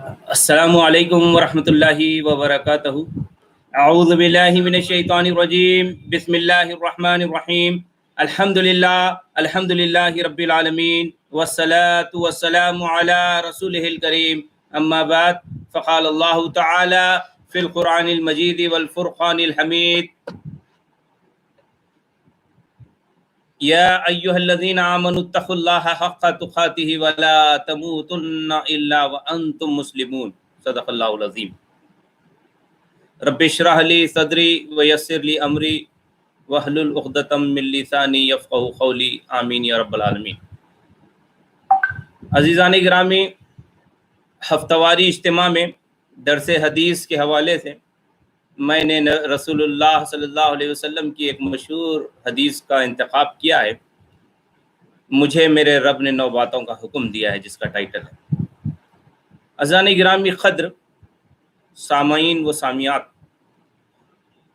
السلام علیکم ورحمۃ اللہ وبرکاتہ۔ اعوذ باللہ من الشیطان الرجیم، بسم اللہ الرحمن الرحیم، الحمد للہ رب العالمین، والصلاة والسلام علی رسولہ الکریم، اما بعد، فقال اللہ تعالی فی القرآن المجید والفرقان الحمید، یا ایہا الذین آمنوا اتقوا اللہ حق تقاتہ ولا تموتن الا وانتم مسلمون۔ صدق اللہ العظیم۔ رب اشرح لی صدری ویسر لی امری واحلل عقدۃ من لسانی یفقہوا قولی، آمین یا رب العالمین۔ عزیزان گرامی، ہفتہ واری اجتماع میں درس حدیث کے حوالے سے میں نے رسول اللہ صلی اللہ علیہ وسلم کی ایک مشہور حدیث کا انتخاب کیا ہے، مجھے میرے رب نے 9 باتوں کا حکم دیا ہے، جس کا ٹائٹل ہے۔ عزیزان گرامی قدر، سامعین و سامعات،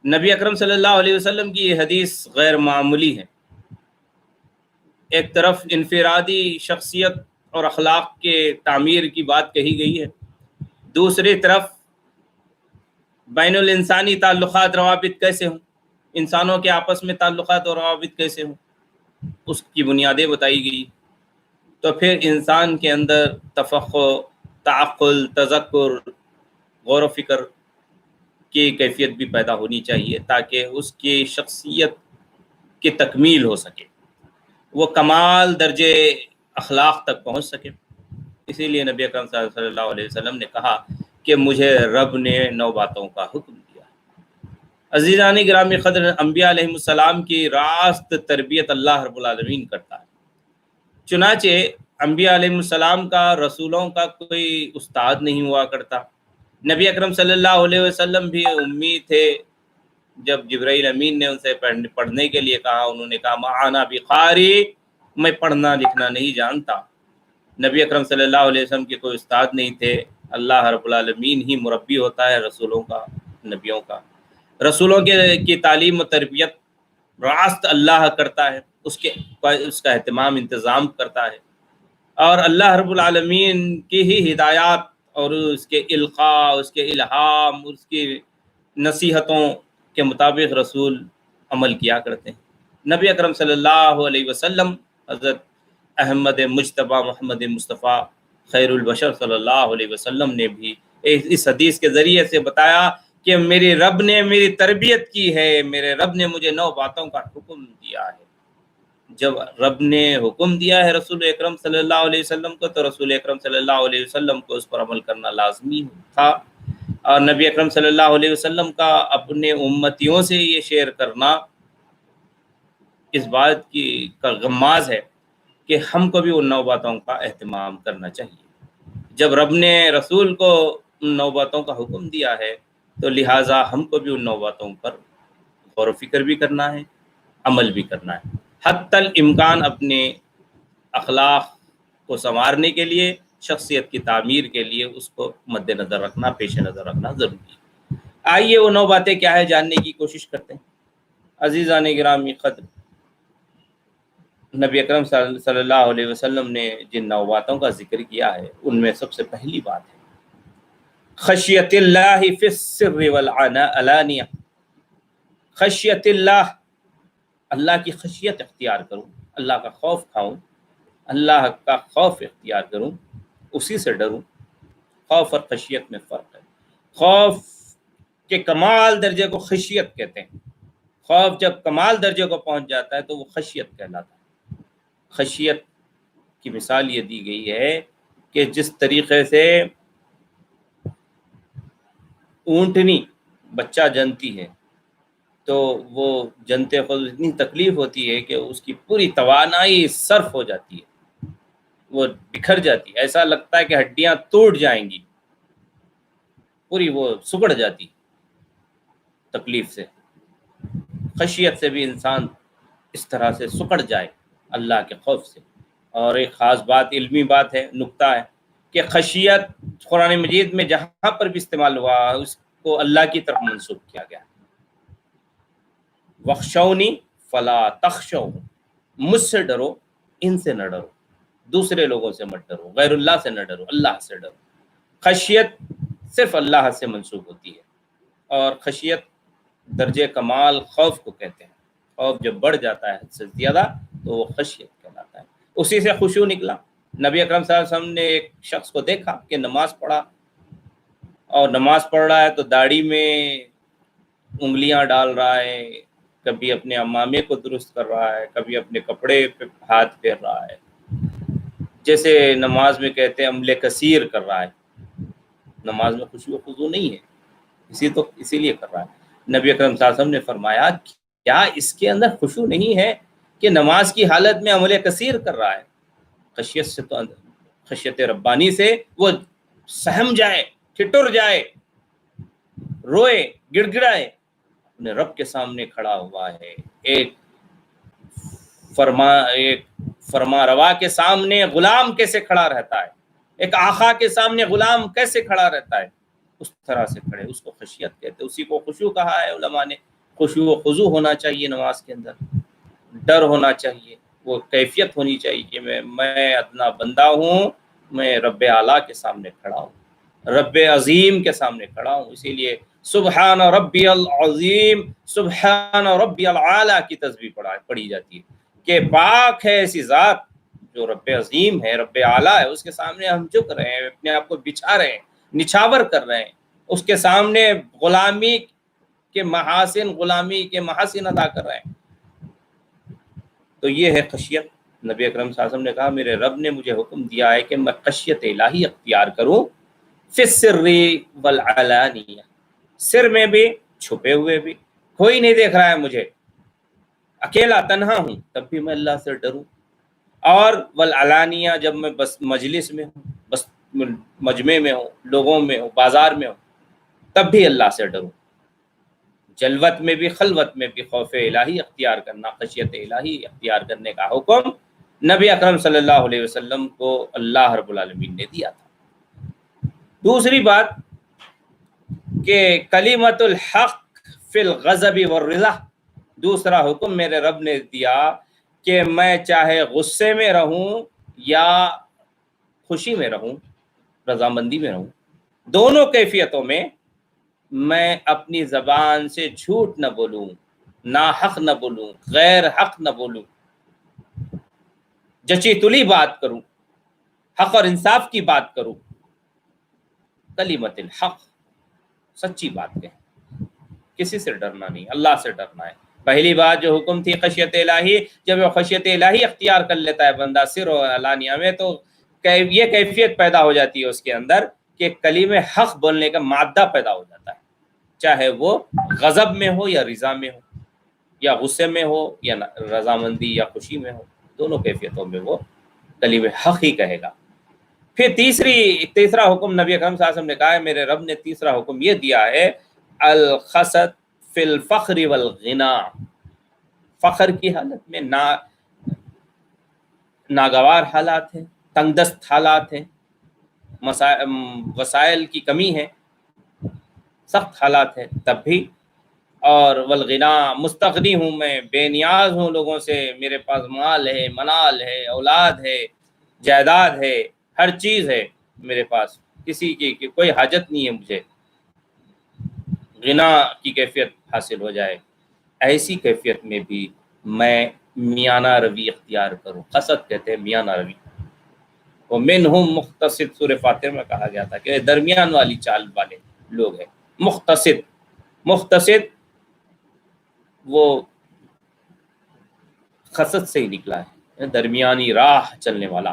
نبی اکرم صلی اللہ علیہ وسلم کی یہ حدیث غیر معمولی ہے۔ ایک طرف انفرادی شخصیت اور اخلاق کے تعمیر کی بات کہی گئی ہے، دوسری طرف بین الانسانی تعلقات، روابط کیسے ہوں، انسانوں کے آپس میں تعلقات اور روابط کیسے ہوں، اس کی بنیادیں بتائی گئی۔ تو پھر انسان کے اندر تفقہ، تعقل، تذکر، غور و فکر کی کیفیت بھی پیدا ہونی چاہیے، تاکہ اس کی شخصیت کی تکمیل ہو سکے، وہ کمال درجے اخلاق تک پہنچ سکے۔ اسی لیے نبی اکرم صلی اللہ علیہ وسلم نے کہا کہ مجھے رب نے 9 باتوں کا حکم دیا۔ عزیزان گرامی قدر، انبیاء علیہ السلام کی راست تربیت اللہ رب العالمین کرتا ہے۔ چنانچہ انبیاء علیہ السلام کا، رسولوں کا کوئی استاد نہیں ہوا کرتا۔ نبی اکرم صلی اللہ علیہ وسلم بھی امی تھے۔ جب جبرائیل امین نے ان سے پڑھنے کے لیے کہا، انہوں نے کہا معانا بقاری، میں پڑھنا لکھنا نہیں جانتا۔ نبی اکرم صلی اللہ علیہ وسلم کے کوئی استاد نہیں تھے۔ اللہ رب العالمین ہی مربی ہوتا ہے رسولوں کا، نبیوں کا۔ رسولوں کی تعلیم و تربیت راست اللہ کرتا ہے، اس کا اہتمام انتظام کرتا ہے، اور اللہ رب العالمین کی ہی ہدایات اور اس کے القاء، اس کے الہام، اس کی نصیحتوں کے مطابق رسول عمل کیا کرتے ہیں۔ نبی اکرم صلی اللہ علیہ وسلم، حضرت احمد مجتبیٰ محمد مصطفیٰ خیر البشر صلی اللہ علیہ وسلم نے بھی اس حدیث کے ذریعے سے بتایا کہ میرے رب نے میری تربیت کی ہے، میرے رب نے مجھے 9 باتوں کا حکم دیا ہے۔ جب رب نے حکم دیا ہے رسول اکرم صلی اللہ علیہ وسلم کو، تو رسول اکرم صلی اللہ علیہ وسلم کو اس پر عمل کرنا لازمی تھا۔ اور نبی اکرم صلی اللہ علیہ وسلم کا اپنے امتیوں سے یہ شیئر کرنا اس بات کا غماز ہے کہ ہم کو بھی ان 9 باتوں کا اہتمام کرنا چاہیے۔ جب رب نے رسول کو ان 9 باتوں کا حکم دیا ہے، تو لہٰذا ہم کو بھی ان 9 باتوں پر غور و فکر بھی کرنا ہے، عمل بھی کرنا ہے، حتی الامکان اپنے اخلاق کو سنوارنے کے لیے، شخصیت کی تعمیر کے لیے اس کو مد نظر رکھنا، پیش نظر رکھنا ضروری ہے۔ آئیے وہ 9 باتیں کیا ہے جاننے کی کوشش کرتے ہیں۔ عزیزان گرامی قدر، نبی اکرم صلی اللہ علیہ وسلم نے جن 9 باتوں کا ذکر کیا ہے، ان میں سب سے پہلی بات ہے خشیت اللہ فی السر والعلانیہ۔ خشیت اللہ، اللہ کی خشیت اختیار کروں، اللہ کا خوف کھاؤں، اللہ کا خوف اختیار کروں، اسی سے ڈروں۔ خوف اور خشیت میں فرق ہے۔ خوف کے کمال درجے کو خشیت کہتے ہیں۔ خوف جب کمال درجے کو پہنچ جاتا ہے تو وہ خشیت کہلاتا ہے۔ خشیت کی مثال یہ دی گئی ہے کہ جس طریقے سے اونٹنی بچہ جنتی ہے، تو وہ جنتے خود اتنی تکلیف ہوتی ہے کہ اس کی پوری توانائی صرف ہو جاتی ہے، وہ بکھر جاتی ہے، ایسا لگتا ہے کہ ہڈیاں ٹوٹ جائیں گی، پوری وہ سکڑ جاتی تکلیف سے۔ خشیت سے بھی انسان اس طرح سے سکڑ جائے اللہ کے خوف سے۔ اور ایک خاص بات، علمی بات ہے، نکتہ ہے کہ خشیت قرآن مجید میں جہاں پر بھی استعمال ہوا اس کو اللہ کی طرف منسوب کیا گیا۔ وَخْشَوْنِی فَلَا تَخْشَوْا، مجھ سے ڈرو، ان سے نہ ڈرو، دوسرے لوگوں سے مت ڈرو، غیر اللہ سے نہ ڈرو، اللہ سے ڈرو۔ خشیت صرف اللہ سے منسوب ہوتی ہے، اور خشیت درجہ کمال خوف کو کہتے ہیں۔ خوف جب بڑھ جاتا ہے حد سے زیادہ تو وہ خشیت کہلاتا ہے۔ اسی سے خشوع نکلا۔ نبی اکرم صلی اللہ علیہ وسلم نے ایک شخص کو دیکھا کہ نماز پڑھا، اور نماز پڑھ رہا ہے تو داڑھی میں انگلیاں ڈال رہا ہے، کبھی اپنے امامے کو درست کر رہا ہے، کبھی اپنے کپڑے پہ ہاتھ پھیر رہا ہے، جیسے نماز میں کہتے ہیں عمل کثیر کر رہا ہے۔ نماز میں خشوع و خضوع نہیں ہے، اسی لیے کر رہا ہے۔ نبی اکرم صلی اللہ علیہ وسلم نے فرمایا کیا اس کے اندر خشوع نہیں ہے کہ نماز کی حالت میں عمل کثیر کر رہا ہے؟ خشیت سے تو خشیت ربانی سے وہ سہم جائے، ٹھٹر جائے، روئے، گڑ گڑائے، اپنے رب کے سامنے کھڑا ہوا ہے، ایک فرما روا کے سامنے غلام کیسے کھڑا رہتا ہے، ایک آقا کے سامنے غلام کیسے کھڑا رہتا ہے، اس طرح سے کھڑے، اس کو خشیت کہتے ہیں۔ اسی کو خشوع کہا ہے علماء نے۔ خشوع و خضوع ہونا چاہیے نماز کے اندر، ڈر ہونا چاہیے، وہ کیفیت ہونی چاہیے کہ میں ادنا بندہ ہوں، میں رب اعلیٰ کے سامنے کھڑا ہوں، رب عظیم کے سامنے کھڑا ہوں۔ اسی لیے سبحان ربی العظیم، سبحان ربی العالی کی تسبیح پڑھی جاتی ہے کہ پاک ہے ایسی ذات جو رب عظیم ہے، رب اعلیٰ ہے، اس کے سامنے ہم جھک رہے ہیں، اپنے آپ کو بچھا رہے ہیں، نچھاور کر رہے ہیں، اس کے سامنے غلامی کے محاسن ادا کر رہے ہیں۔ تو یہ ہے خشیت۔ نبی اکرم صلی اللہ علیہ وسلم نے کہا میرے رب نے مجھے حکم دیا ہے کہ میں خشیت الہی اختیار کروں، فی السر والعلانیہ، سر میں بھی، چھپے ہوئے بھی، کوئی نہیں دیکھ رہا ہے مجھے، اکیلا تنہا ہوں تب بھی میں اللہ سے ڈروں، اور والعلانیہ جب میں بس مجلس میں ہوں، بس مجمع میں ہوں، لوگوں میں ہوں، بازار میں ہوں، تب بھی اللہ سے ڈروں۔ جلوت میں بھی خلوت میں بھی خوف الہی اختیار کرنا، خشیت الہی اختیار کرنے کا حکم نبی اکرم صلی اللہ علیہ وسلم کو اللہ رب العالمین نے دیا تھا۔ دوسری بات کہ کلمۃ الحق فی الغضب والرضا، دوسرا حکم میرے رب نے دیا کہ میں چاہے غصے میں رہوں یا خوشی میں رہوں، رضامندی میں رہوں، دونوں کیفیتوں میں اپنی زبان سے جھوٹ نہ بولوں، ناحق نہ بولوں، غیر حق نہ بولوں، جچی تلی بات کروں، حق اور انصاف کی بات کروں، کلمۃ الحق، سچی بات کہیں، کسی سے ڈرنا نہیں، اللہ سے ڈرنا ہے۔ پہلی بات جو حکم تھی خشیت الہی، جب وہ خشیت الہی اختیار کر لیتا ہے بندہ سر و علانیہ میں، تو یہ کیفیت پیدا ہو جاتی ہے اس کے اندر کہ کلمہ حق بولنے کا مادہ پیدا ہو جاتا ہے، چاہے وہ غضب میں ہو یا رضا میں ہو، یا غصے میں ہو یا رضامندی یا خوشی میں ہو، دونوں کیفیتوں میں وہ کلمہ حق ہی کہے گا۔ پھر تیسرا حکم نبی اکرم صلی اللہ علیہ وسلم نے کہا ہے، میرے رب نے تیسرا حکم یہ دیا ہے، الخسد فی الفخر والغنا، فخر کی حالت میں ناگوار حالات ہیں، تنگ دست حالات ہیں، وسائل کی کمی ہے، سخت حالات ہیں، تب بھی، اور والغنا، مستغنی ہوں میں، بے نیاز ہوں لوگوں سے، میرے پاس مال ہے، منال ہے، اولاد ہے، جائیداد ہے، ہر چیز ہے میرے پاس، کسی کی کوئی حاجت نہیں ہے مجھے، غنا کی کیفیت حاصل ہو جائے، ایسی کیفیت میں بھی میں میانہ روی اختیار کروں۔ قصد کہتے ہیں میانہ روی، وہ منہم مقتصد، سورہ فاتر میں کہا گیا تھا کہ درمیان والی چال والے لوگ ہیں۔ مقتصد وہ خصد سے ہی نکلا ہے، درمیانی راہ چلنے والا۔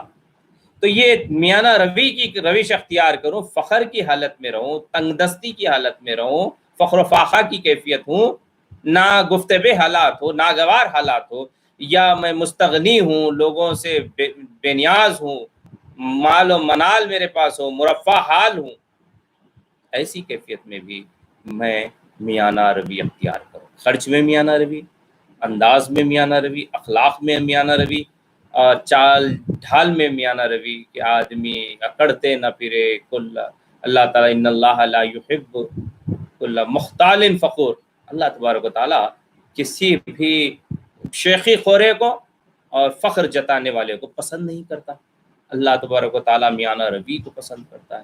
تو یہ میانہ روی کی روش اختیار کروں، فخر کی حالت میں رہوں، تنگ دستی کی حالت میں رہوں، فخر و فاخہ کی کیفیت ہوں، نہ گفتبے حالات ہو، ناگوار حالات ہو، یا میں مستغنی ہوں، لوگوں سے بے نیاز ہوں، مال و منال میرے پاس ہو، مرفہ حال ہوں، ایسی کیفیت میں بھی میں میانہ روی اختیار کروں۔ خرچ میں میانہ روی، انداز میں میانہ روی، اخلاق میں میانہ روی، اور چال ڈھال میں میانہ روی، کہ آدمی اکڑتے نہ پھرے کل، اللہ تعالیٰ ان اللہ لا یحب کل مختال فخور، اللہ تبارک و تعالیٰ کسی بھی شیخی خورے کو اور فخر جتانے والے کو پسند نہیں کرتا۔ اللہ تبارک و تعالیٰ میانہ روی کو پسند کرتا ہے۔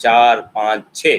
4, 5, 6,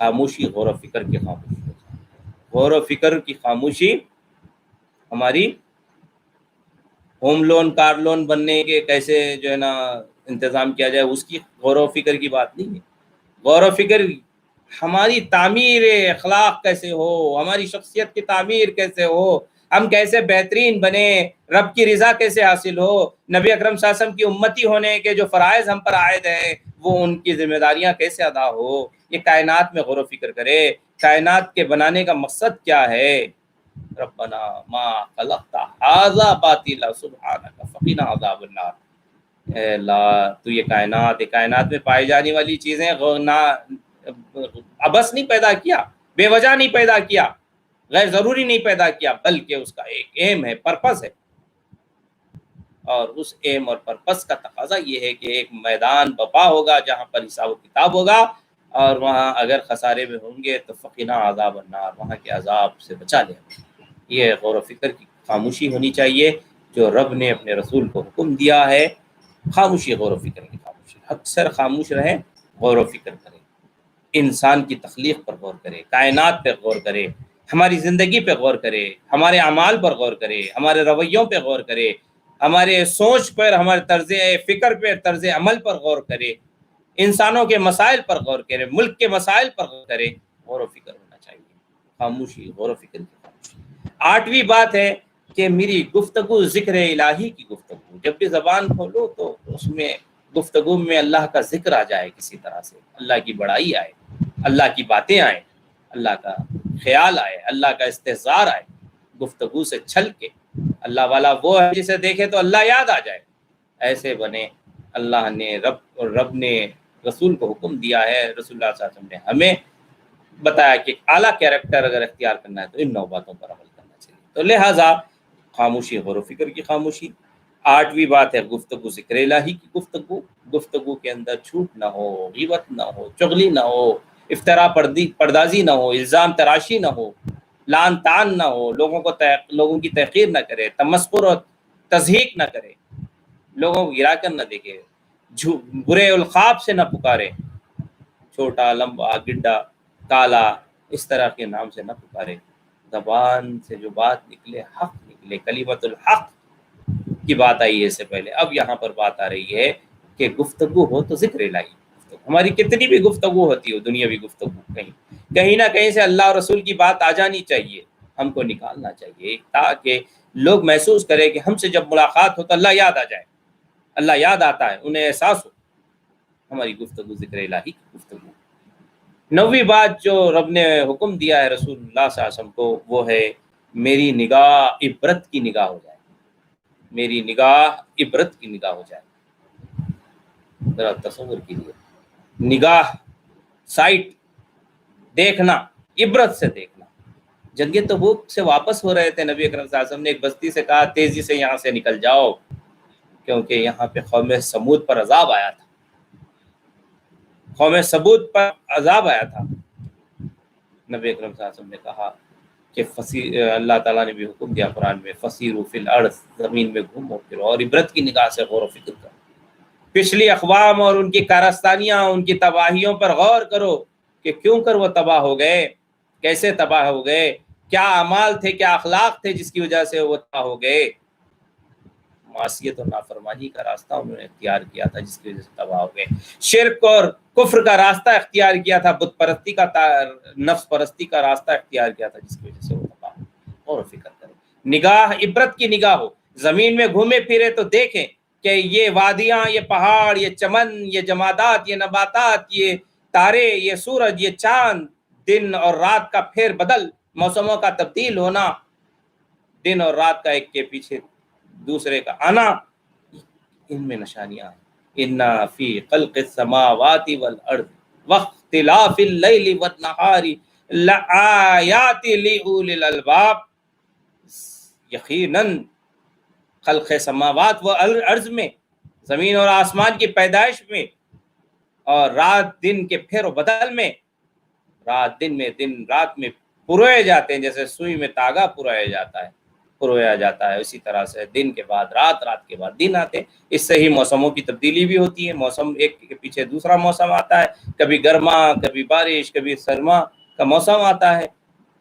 خاموشی غور و فکر کی خاموشی ہو جائے۔ غور و فکر کی خاموشی ہماری ہوم لون کار لون بننے کے کیسے جو ہے نا انتظام کیا جائے اس کی غور و فکر کی بات نہیں ہے۔ غور و فکر ہماری تعمیر اخلاق کیسے ہو، ہماری شخصیت کی تعمیر کیسے ہو، ہم کیسے بہترین بنے، رب کی رضا کیسے حاصل ہو، نبی اکرم صلی اللہ علیہ وسلم کی امتی ہونے کے جو فرائض ہم پر عائد ہیں وہ ان کی ذمہ داریاں کیسے ادا ہو، یہ کائنات میں غور و فکر کرے۔ کائنات کے بنانے کا مقصد کیا ہے؟ ربنا ما خلقت ھذا باطلا سبحانک فقنا عذاب النار۔ اے اللہ تو یہ کائنات میں پائی جانے والی چیزیں ابس نہیں پیدا کیا، بے وجہ نہیں پیدا کیا، غیر ضروری نہیں پیدا کیا، بلکہ اس کا ایک ایم ہے، پرپس ہے۔ اور اس ایم اور پرپس کا تقاضا یہ ہے کہ ایک میدان بپا ہوگا جہاں پر حساب و کتاب ہوگا، اور وہاں اگر خسارے میں ہوں گے تو فقنا عذاب النار، وہاں کے عذاب سے بچا لیں۔ یہ غور و فکر کی خاموشی ہونی چاہیے جو رب نے اپنے رسول کو حکم دیا ہے۔ خاموشی، غور و فکر کی خاموشی، اکثر خاموش رہیں، غور و فکر کریں، انسان کی تخلیق پر غور کرے، کائنات پہ غور کرے، ہماری زندگی پہ غور کرے، ہمارے اعمال پر غور کرے، ہمارے رویوں پہ غور کرے، ہمارے سوچ پر، ہمارے طرز فکر پہ، طرز عمل پر غور کرے، انسانوں کے مسائل پر غور کرے، ملک کے مسائل پر غور کرے۔ غور و فکر ہونا چاہیے، خاموشی، غور و فکر کی خاموشی۔ 8ویں بات ہے کہ میری گفتگو ذکر الہی کی گفتگو، جب بھی زبان کھولو تو اس میں گفتگو میں اللہ کا ذکر آ جائے، کسی طرح سے اللہ کی بڑائی آئے، اللہ کی باتیں آئیں، اللہ کا خیال آئے، اللہ کا استحضار آئے، گفتگو سے چھل کے۔ اللہ والا وہ ہے جسے دیکھے تو اللہ یاد آ جائے، ایسے بنے۔ اللہ نے رب نے رسول کو حکم دیا ہے، رسول اللہ صلی اللہ علیہ وسلم نے ہمیں بتایا کہ اعلیٰ کیریکٹر اگر اختیار کرنا ہے تو ان 9 باتوں پر عمل کرنا چاہیے۔ تو لہٰذا خاموشی، غور و فکر کی خاموشی۔ 8ویں بات ہے گفتگو ذکر الہی کی گفتگو، گفتگو کے اندر جھوٹ نہ ہو، غیبت نہ ہو، چغلی نہ ہو، افترا پردازی نہ ہو، الزام تراشی نہ ہو، لعن طعن نہ ہو، لوگوں کی تحقیر نہ کرے، تمسخر اور تضحیک نہ کرے، لوگوں کو گرا کر نہ دیکھے، برے القاب سے نہ پکارے، چھوٹا، لمبا، گڈا، کالا، اس طرح کے نام سے نہ پکارے۔ زبان سے جو بات نکلے حق نکلے، کلمت الحق کی بات آئی ہے اس سے پہلے، اب یہاں پر بات آ رہی ہے کہ گفتگو ہو تو ذکر الہی گفتگو۔ ہماری کتنی بھی گفتگو ہوتی ہو، دنیاوی گفتگو، کہیں نہ کہیں سے اللہ اور رسول کی بات آ جانی چاہیے، ہم کو نکالنا چاہیے تاکہ لوگ محسوس کریں کہ ہم سے جب ملاقات ہو تو اللہ یاد آ جائے، اللہ یاد آتا ہے، انہیں احساس ہو ہماری گفتگو ذکر الہی کی گفتگو۔ 9ویں بات جو رب نے حکم دیا ہے رسول اللہ صلی اللہ علیہ وسلم کو، وہ ہے میری نگاہ عبرت کی نگاہ ہو جائے، میری نگاہ عبرت کی نگاہ ہو جائے۔ ذرا تصور کیجیے، نگاہ، سائٹ، دیکھنا، عبرت سے دیکھنا۔ جنگ تبوک سے واپس ہو رہے تھے، نبی اکرم صلی اللہ علیہ وسلم نے ایک بستی سے کہا تیزی سے یہاں سے نکل جاؤ، کیونکہ یہاں پہ قوم سمود پر عذاب آیا تھا، قوم سمود پر عذاب آیا تھا۔ نبی اکرم صلی اللہ علیہ وسلم نے کہا کہ اللہ تعالیٰ نے بھی حکم دیا قرآن میں، فسیروا فی الارض، زمین میں گھومو پھرو اور عبرت کی نگاہ سے غور و فکر کرو، پچھلی اقوام اور ان کی کارستانیاں، ان کی تباہیوں پر غور کرو کہ کیوں کر وہ تباہ ہو گئے، کیسے تباہ ہو گئے، کیا اعمال تھے، کیا اخلاق تھے جس کی وجہ سے وہ تباہ ہو گئے۔ معصیت اور نافرمانی کا راستہ انہوں نے اختیار کیا تھا جس کی وجہ سے تباہ ہو گئے، شرک اور کفر کا راستہ اختیار کیا تھا، بت پرستی کا، نفس پرستی کا راستہ اختیار کیا تھا جس کی وجہ سے وہ تباہ ہو گئے۔ اور فکر کریں، نگاہ عبرت کی نگاہ ہو، زمین میں گھومے پھرے تو دیکھیں کہ یہ وادیاں، یہ پہاڑ، یہ چمن، یہ جمادات، یہ نباتات، یہ تارے، یہ سورج، یہ چاند، دن اور رات کا پھیر بدل، موسموں کا تبدیل ہونا، دن اور رات کا ایک کے پیچھے دوسرے کا آنا، ان میں نشانیاں ہیں۔ ان فی خلق السماوات والارض واختلاف اللیل والنہار لآیات لأولی الالباب، یقیناً خلق سماوات و ارض میں، زمین اور آسمان کی پیدائش میں، اور رات دن کے پھیر و بدل میں، رات دن میں، دن رات میں پروئے جاتے ہیں، جیسے سوئی میں تاگا پرویا جاتا ہے، پرویا جاتا ہے، اسی طرح سے دن کے بعد رات، رات کے بعد دن آتے ہیں۔ اس سے ہی موسموں کی تبدیلی بھی ہوتی ہے، موسم ایک کے پیچھے دوسرا موسم آتا ہے، کبھی گرما، کبھی بارش، کبھی سرما کا موسم آتا ہے،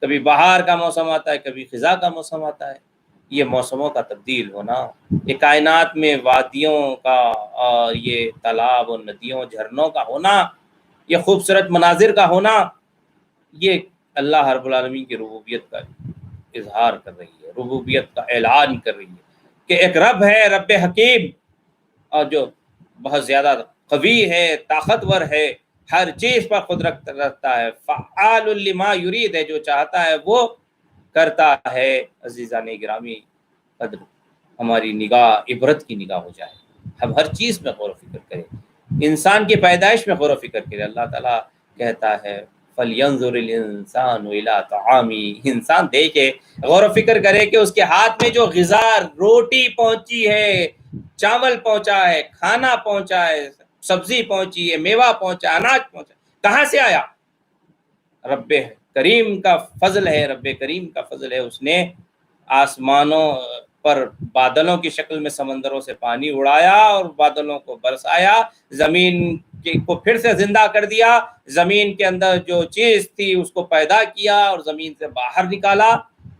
کبھی بہار کا موسم آتا ہے، کبھی خزاں کا موسم آتا ہے۔ یہ موسموں کا تبدیل ہونا، یہ کائنات میں وادیوں کا اور یہ تالاب اور ندیوں جھرنوں کا ہونا، یہ خوبصورت مناظر کا ہونا، یہ اللہ رب العالمین کی ربوبیت کا اظہار کر رہی ہے، ربوبیت کا اعلان کر رہی ہے کہ ایک رب ہے، رب حکیم، اور جو بہت زیادہ قوی ہے، طاقتور ہے، ہر چیز پر قدرت رکھتا ہے، فعال لما یرید ہے، جو چاہتا ہے وہ کرتا ہے۔ عزیزان گرامی، قدر ہماری نگاہ عبرت کی نگاہ ہو جائے، ہم ہر چیز میں غور و فکر کریں، انسان کی پیدائش میں غور و فکر کریں۔ اللہ تعالیٰ کہتا ہے فَلْيَنظُرِ الْإِنسَانُ إِلَىٰ طَعَامِهِ، انسان دیکھے، غور و فکر کرے کہ اس کے ہاتھ میں جو غذا، روٹی پہنچی ہے، چاول پہنچا ہے، کھانا پہنچا ہے، سبزی پہنچی ہے، میوہ پہنچا، اناج پہنچا، کہاں سے آیا؟ رب کریم کا فضل ہے، رب کریم کا فضل ہے۔ اس نے آسمانوں پر بادلوں کی شکل میں سمندروں سے پانی اڑایا اور بادلوں کو برسایا، زمین کو پھر سے زندہ کر دیا، زمین کے اندر جو چیز تھی اس کو پیدا کیا اور زمین سے باہر نکالا،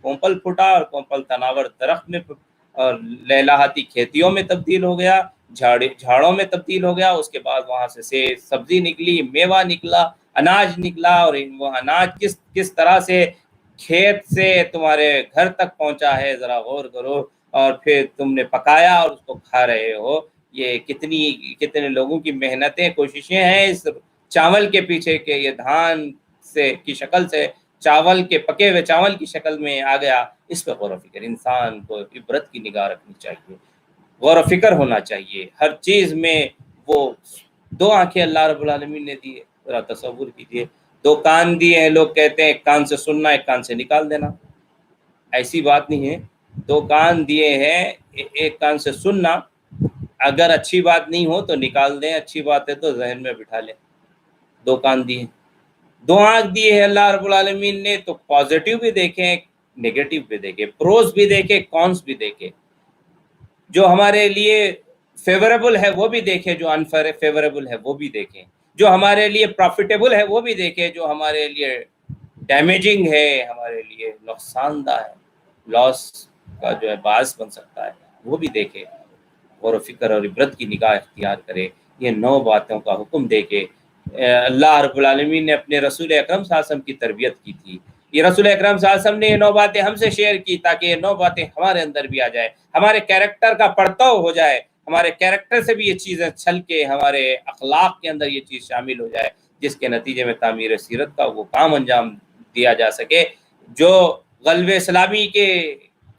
کومپل پھوٹا اور کومپل تناور درخت میں اور لہلاہتی کھیتیوں میں تبدیل ہو گیا، جھاڑوں میں تبدیل ہو گیا، اس کے بعد وہاں سے سبزی نکلی، میوہ نکلا، اناج نکلا، اور وہ اناج کس طرح سے کھیت سے تمہارے گھر تک پہنچا ہے، ذرا غور کرو، اور پھر تم نے پکایا اور اس کو کھا رہے ہو۔ یہ کتنے لوگوں کی محنتیں، کوششیں ہیں اس چاول کے پیچھے کہ یہ دھان سے کی شکل سے چاول کے پکے ہوئے چاول کی شکل میں آ گیا۔ اس پہ غور و فکر، انسان کو عبرت کی نگاہ رکھنی چاہیے، غور و فکر ہونا چاہیے ہر چیز میں۔ وہ دو آنکھیں اللہ رب العالمین نے دی ہے، ذرا تصور کیجیے، دو کان دیے ہیں، لوگ کہتے ہیں ایک کان سے سننا، ایک کان سے نکال دینا، ایسی بات نہیں ہے۔ دو کان دیے ہیں، ایک کان سے سننا، اگر اچھی بات نہیں ہو تو نکال دیں، اچھی بات ہے تو ذہن میں بٹھا لیں۔ دو کان دیے، دو آنکھ دیے ہیں اللہ رب العالمین نے، تو پازیٹیو بھی دیکھیں، نیگیٹو بھی دیکھیں، پروز بھی دیکھیں، کونس بھی دیکھیں، جو ہمارے لیے فیوریبل ہے وہ بھی دیکھیں، جو انفیوریبل ہے وہ بھی دیکھیں، جو ہمارے لیے پروفیٹیبل ہے وہ بھی دیکھیں، جو ہمارے لیے ڈیمیجنگ ہے، ہمارے لیے نقصان دہ ہے، لاس کا جو ہے باعث بن سکتا ہے، وہ بھی دیکھیں، غور و فکر اور عبرت کی نگاہ اختیار کرے۔ یہ 9 باتوں کا حکم دے کے اللہ رب العالمین نے اپنے رسول اکرم صلی اللہ علیہ وسلم کی تربیت کی تھی۔ یہ رسول اکرم صلی اللہ علیہ وسلم نے یہ 9 باتیں ہم سے شیئر کی تاکہ یہ 9 باتیں ہمارے اندر بھی آ جائے، ہمارے کیریکٹر کا پرتو ہو جائے، ہمارے کیریکٹر سے بھی یہ چیزیں چھل کے ہمارے اخلاق کے اندر یہ چیز شامل ہو جائے، جس کے نتیجے میں تعمیر سیرت کا وہ کام انجام دیا جا سکے جو غلبہ اسلامی کے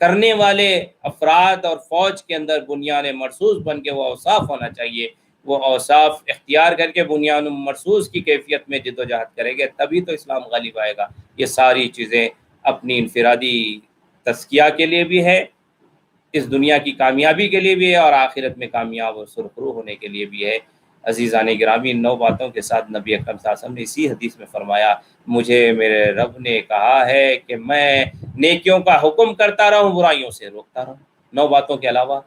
کرنے والے افراد اور فوج کے اندر بنیان مرصوص بن کے وہ اوصاف ہونا چاہیے۔ وہ اوصاف اختیار کر کے بنیان مرصوص کی کیفیت میں جد و جہد کریں گے، تبھی تو اسلام غالب آئے گا۔ یہ ساری چیزیں اپنی انفرادی تزکیہ کے لیے بھی ہے، اس دنیا کی کامیابی کے لیے بھی ہے، اور آخرت میں کامیاب اور سرخرو ہونے کے لیے بھی ہے۔ عزیزان گرامی، 9 باتوں کے ساتھ نبی اکرم صلی اللہ علیہ وسلم نے اسی حدیث میں فرمایا، مجھے میرے رب نے کہا ہے کہ میں نیکیوں کا حکم کرتا رہوں، برائیوں سے روکتا رہوں۔ 9 باتوں کے علاوہ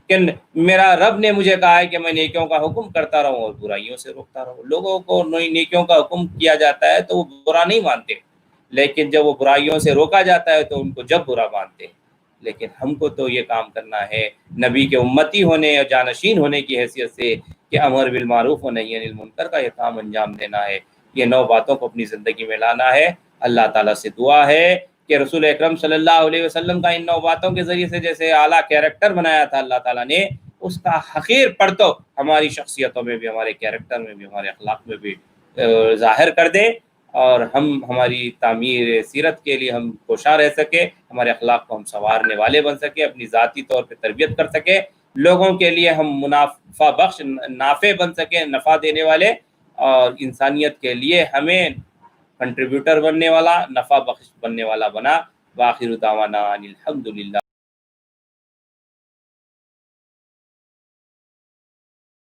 کہ میرا رب نے مجھے کہا ہے کہ میں نیکیوں کا حکم کرتا رہوں اور برائیوں سے روکتا رہوں۔ لوگوں کو نیکیوں کا حکم کیا جاتا ہے تو وہ برا نہیں مانتے، لیکن جب وہ برائیوں سے روکا جاتا ہے تو ان کو جب برا مانتے ہیں۔ لیکن ہم کو تو یہ کام کرنا ہے نبی کے امتی ہونے اور جانشین ہونے کی حیثیت سے کہ امر بالمعروف و نہی عن المنکر کا یہ کام انجام دینا ہے، یہ 9 باتوں کو اپنی زندگی میں لانا ہے۔ اللہ تعالیٰ سے دعا ہے کہ رسول اکرم صلی اللہ علیہ وسلم کا ان 9 باتوں کے ذریعے سے جیسے اعلیٰ کیریکٹر بنایا تھا اللہ تعالیٰ نے، اس کا حقیر پرتو ہماری شخصیتوں میں بھی، ہمارے کیریکٹر میں بھی، ہمارے اخلاق میں بھی ظاہر کر دے، اور ہم ہماری تعمیر سیرت کے لیے ہم کوشاں رہ سکے، ہمارے اخلاق کو ہم سنوارنے والے بن سکے، اپنی ذاتی طور پہ تربیت کر سکے، لوگوں کے لیے ہم منافع بخش، نافع بن سکیں، نفع دینے والے، اور انسانیت کے لیے ہمیں کنٹریبیوٹر بننے والا، نفع بخش بننے والا بنا۔ وآخر دعوانا ان الحمد للہ۔